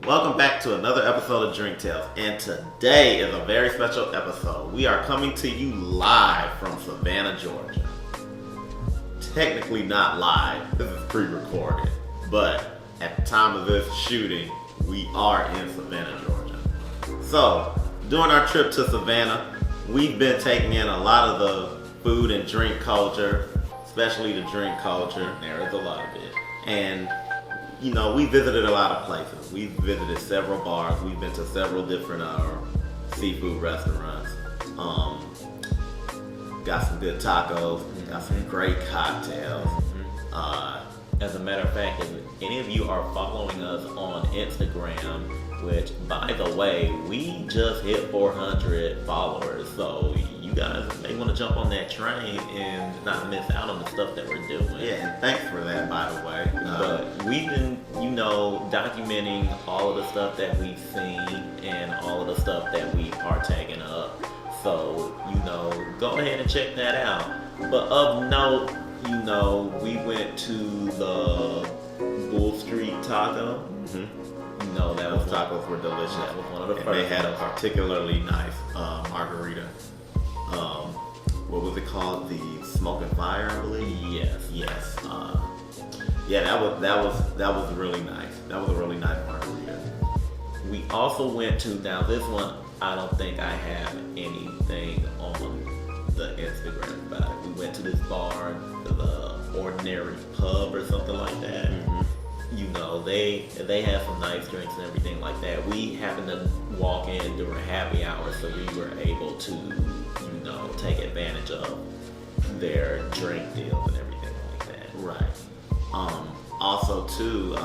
Welcome back to another episode of Drink Tales, and today is a very special episode. We are coming to you live from Savannah, Georgia. Technically not live, this is pre-recorded, but at the time of this shooting, we are in Savannah, Georgia. So, during our trip to Savannah, we've been taking in a lot of the food and drink culture, especially the drink culture. There is a lot of it. And you know, we visited a lot of places. We've visited several bars. We've been to several different seafood restaurants. Got some good tacos. Got some great cocktails. As a matter of fact, if any of you are following us on Instagram, which, by the way, we just hit 400 followers, so you guys may want to jump on that train and not miss out on the stuff that we're doing. Yeah, and thanks for that, by the way. But we've been, documenting all of the stuff that we've seen and all of the stuff that we've partaken of. So, go ahead and check that out. But of note, we went to the Bull Street Taco. Those tacos were delicious. That was one of the first. And they had a particularly nice margarita. What was it called? The Smoke and Fire, I believe. Yes. Yeah, that was really nice. That was a really nice margarita. We also went to, now this one, I don't think I have anything on the Instagram about it. We went to this bar, the Ordinary Pub or something like that. They have some nice drinks and everything like that. We happened to walk in during happy hour, so we were able to, take advantage of their drink deals and everything like that. Right. Also, too,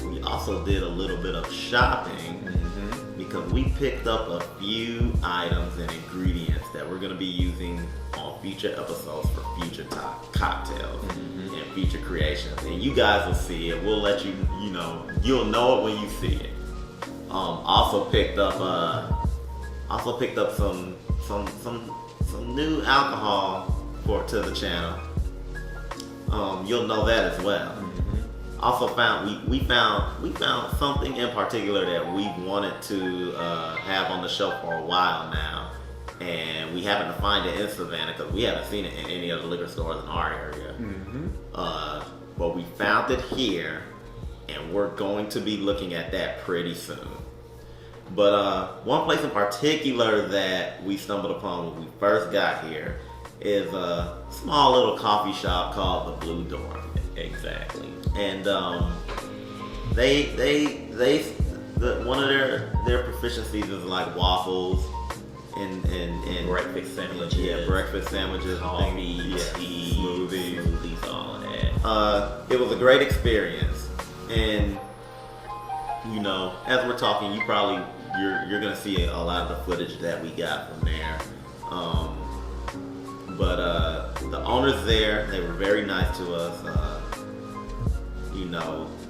we also did a little bit of shopping because we picked up a few items and ingredients that we're going to be using on future episodes for future cocktails and future creations. And you guys will see it. We'll let you'll know it when you see it. Also picked up some new alcohol to the channel. You'll know that as well. Also we found something in particular that we wanted to have on the show for a while now, and we happened to find it in Savannah because we haven't seen it in any of the liquor stores in our area. But we found it here, and we're going to be looking at that pretty soon. But one place in particular that we stumbled upon when we first got here is a small little coffee shop called the Blue Door. Exactly. And one of their proficiencies is like waffles and breakfast sandwiches. Yeah, breakfast sandwiches, coffee, tea, smoothies, all of that. It was a great experience, and as we're talking, you're gonna see a lot of the footage that we got from there. But the owners there, they were very nice to us.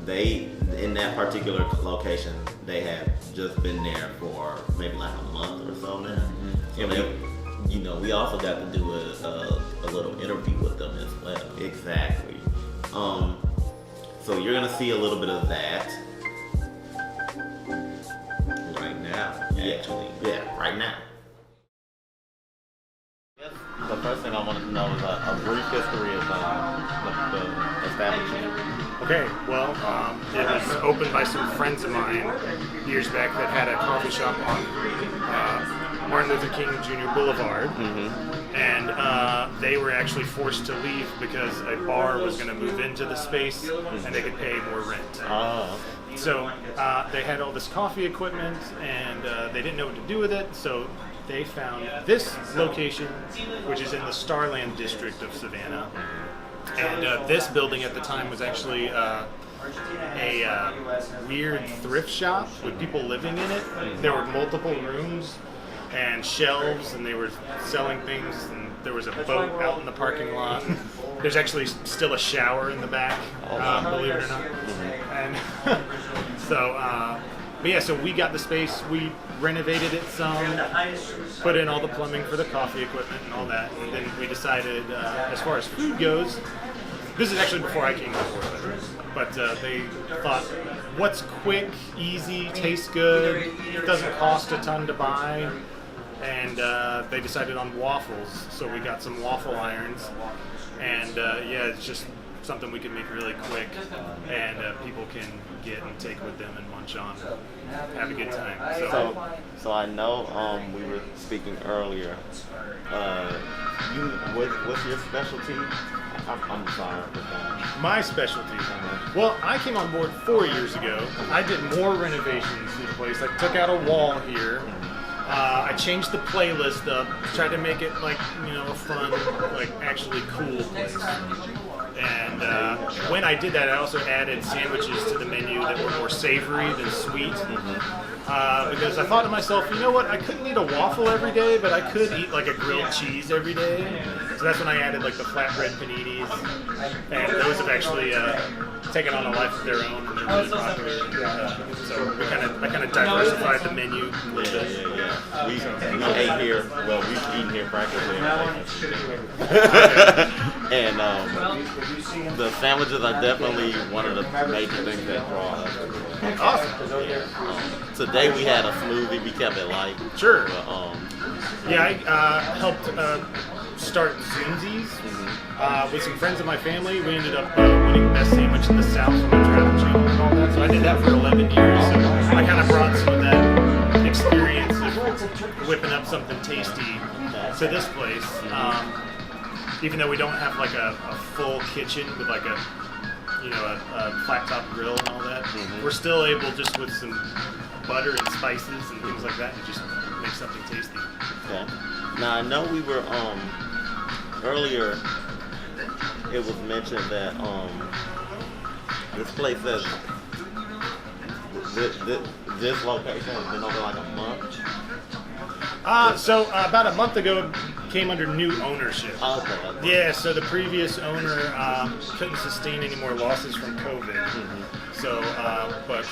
They, in that particular location, they had just been there for maybe like a month or so now. And we also got to do a little interview with them as well. Exactly. So you're gonna see a little bit of that right now, actually. Yeah, right now. The first thing I wanted to know is a brief history of the establishment. Okay, well, it was opened by some friends of mine years back that had a coffee shop on Martin Luther King Jr. Boulevard, and they were actually forced to leave because a bar was going to move into the space and they could pay more rent. So they had all this coffee equipment and they didn't know what to do with it, so they found this location, which is in the Starland district of Savannah. And this building at the time was actually a weird thrift shop with people living in it. There were multiple rooms and shelves, and they were selling things, and there was a boat out in the parking lot. There's actually still a shower in the back, believe it or not. And so we got the space, we renovated it some, put in all the plumbing for the coffee equipment and all that, and then we decided, as far as food goes, this is actually before I came on board, but they thought what's quick, easy, tastes good, doesn't cost a ton to buy. And they decided on waffles, so we got some waffle irons. And yeah, it's just something we can make really quick, and people can get and take with them and munch on, have a good time. So I know we were speaking earlier. What's your specialty? I'm sorry. My specialty. Well, I came on board 4 years ago. I did more renovations to the place. I took out a wall here. I changed the playlist up, tried to make it like, a fun, like actually cool place. And when I did that, I also added sandwiches to the menu that were more savory than sweet. Because I thought to myself, you know what, I couldn't eat a waffle every day, but I could eat like a grilled cheese every day. So that's when I added like the flatbread paninis. And those have actually taken on a life of their own, and they're really popular. So I kind of diversified the menu a little bit. Yeah. We ate here. Well, we've eaten here practically and the sandwiches are definitely one of the major things that draw us. Awesome. Yeah. Today we had a smoothie. We kept it light. Sure. But, yeah, I helped start Zunzi's with some friends of my family. We ended up winning the best sandwich in the South from a travel channel and all that. So I did that for 11 years. So I kind of brought some of that experience of whipping up something tasty to this place. Even though we don't have like a full kitchen with like a flat top grill and all that, we're still able, just with some butter and spices and things like that, to just make something tasty. Okay. Now I know we were earlier. It was mentioned that this place says this location has been over like a month. So about a month ago, it came under new ownership. Okay. Yeah, so the previous owner couldn't sustain any more losses from COVID. So, but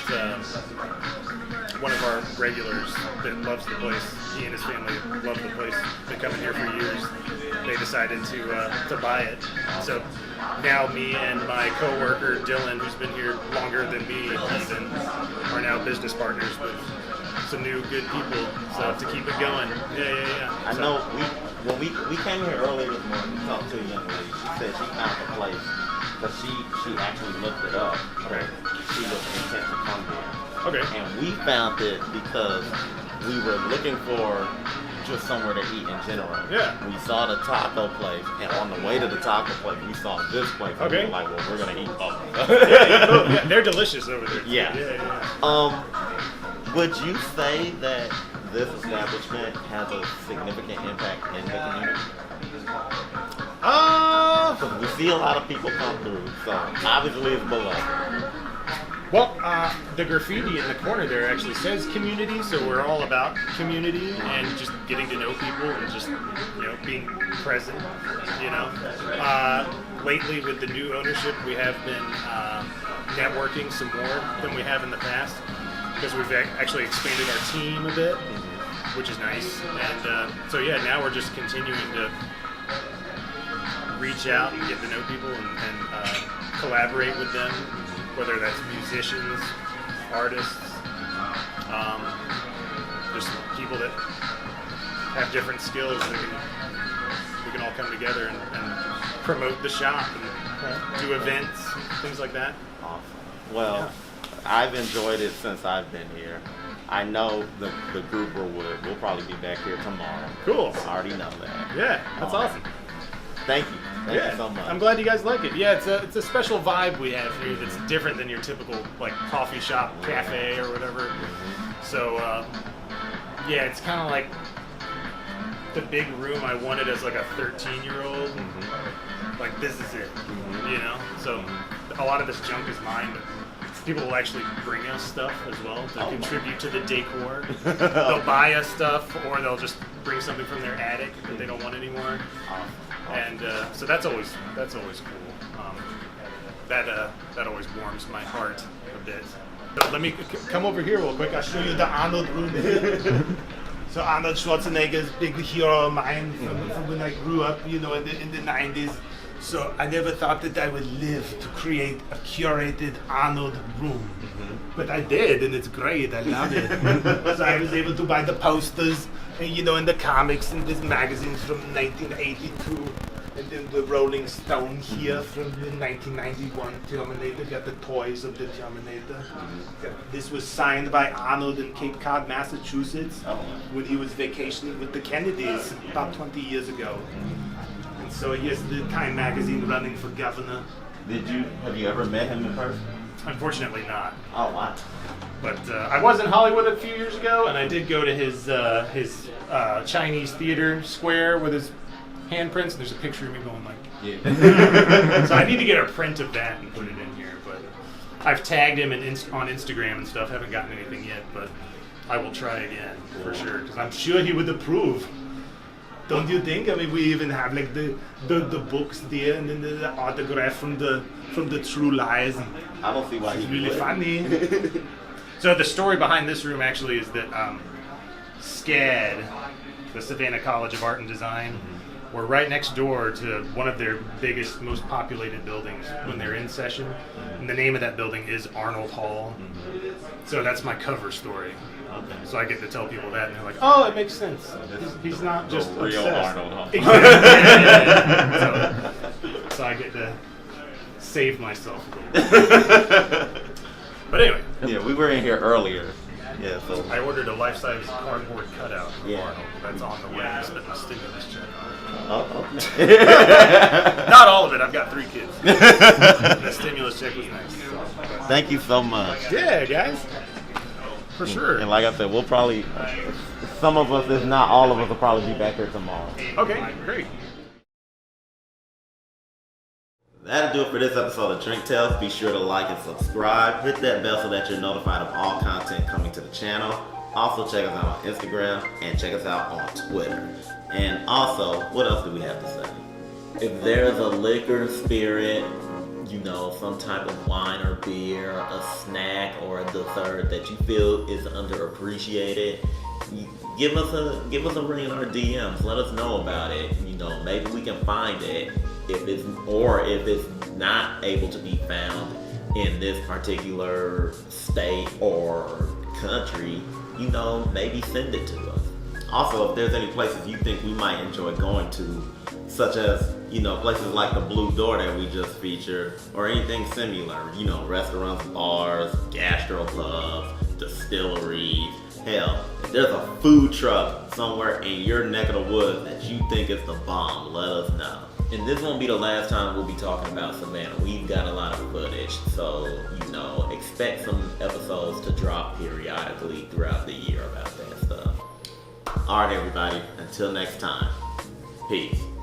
one of our regulars that loves the place, he and his family love the place. Been coming here for years. They decided to buy it. So now me and my coworker Dylan, who's been here longer than me even, are now business partners with some new good people, so to keep it going. Yeah. I know when we came here earlier this morning, we talked to a young lady. She said she found the place, but she actually looked it up. Okay. She was intent to come here. Okay. And we found it because we were looking for just somewhere to eat in general. Yeah. We saw the taco place, and on the way to the taco place, we saw this place. And Okay. we were like, well, we're gonna eat both. Yeah, they're delicious over there. Yeah. Would you say that this establishment has a significant impact in the community? Because we see a lot of people come through, so obviously it's below. Well, the graffiti in the corner there actually says community, so we're all about community and just getting to know people and just, being present, Lately with the new ownership, we have been networking some more than we have in the past, because we've actually expanded our team a bit, which is nice. And so yeah, now we're just continuing to reach out and get to know people and collaborate with them, whether that's musicians, artists, just people that have different skills that we can all come together and promote the shop and do events, things like that. Awesome. Well, I've enjoyed it since I've been here. I know the grouper we'll probably be back here tomorrow. Cool. I already know that. Yeah, that's awesome. Thank you. Thank you so much. I'm glad you guys like it. Yeah, it's a special vibe we have here that's different than your typical like coffee shop, cafe, or whatever. So yeah, it's kind of like the big room I wanted as like a 13-year-old. Like, this is it, So a lot of this junk is mine, but people will actually bring us stuff as well to contribute to the decor. They'll buy us stuff, or they'll just bring something from their attic that they don't want anymore. And so that's always cool. That always warms my heart a bit. So let me come over here real quick. I'll show you the Arnold room here. So Arnold Schwarzenegger's big hero of mine from when I grew up, in the 90s. So I never thought that I would live to create a curated Arnold room. But I did, and it's great. I love it. So I was able to buy the posters, and and the comics and these magazines from 1982. And then the Rolling Stone here from the 1991 Terminator. Got the toys of the Terminator. This was signed by Arnold in Cape Cod, Massachusetts, when he was vacationing with the Kennedys about 20 years ago. And so here's the Time magazine running for governor. Have you ever met him in person? Unfortunately not. Oh, wow. But I was in Hollywood a few years ago, and I did go to his Chinese theater square with his handprints. And there's a picture of me going like, yeah. So I need to get a print of that and put it in here. But I've tagged him on Instagram and stuff. Haven't gotten anything yet, but I will try again for sure because I'm sure he would approve. Don't you think? I mean, we even have like the books there, and then the autograph from the True Lies. And I don't see why it's he really would. funny. So the story behind this room actually is that SCAD, the Savannah College of Art and Design, were right next door to one of their biggest, most populated buildings when they're in session. And the name of that building is Arnold Hall. So that's my cover story. So I get to tell people that, and they're like, "Oh, it makes sense. He's not just real obsessed." Arnold, huh? Exactly. So I get to save myself a little bit. But anyway, Yeah, we were in here earlier. Yeah, so I ordered a life-size cardboard cutout of Yeah. Arnold. That's on the way. I spent my stimulus check on okay. it. Not all of it. I've got 3 kids. The stimulus check was nice. Thank you so much. Yeah, guys. For sure. And like I said, we'll probably, some of us, if not all of us, will probably be back here tomorrow. Okay, great. That'll do it for this episode of Drink Tales. Be sure to like and subscribe. Hit that bell so that you're notified of all content coming to the channel. Also, check us out on Instagram and check us out on Twitter. And also, what else do we have to say? If there's a liquor, spirit, some type of wine or beer, a snack or a dessert that you feel is underappreciated, give us a ring in our DMs. Let us know about it. Maybe we can find it if it's not able to be found in this particular state or country. Maybe send it to us. Also, if there's any places you think we might enjoy going to, such as, places like the Blue Door that we just featured, or anything similar, restaurants, bars, gastropubs, distilleries. Hell, if there's a food truck somewhere in your neck of the woods that you think is the bomb, let us know. And this won't be the last time we'll be talking about Savannah. We've got a lot of footage, so expect some episodes to drop periodically throughout the year about that stuff. Alright, everybody, until next time, peace.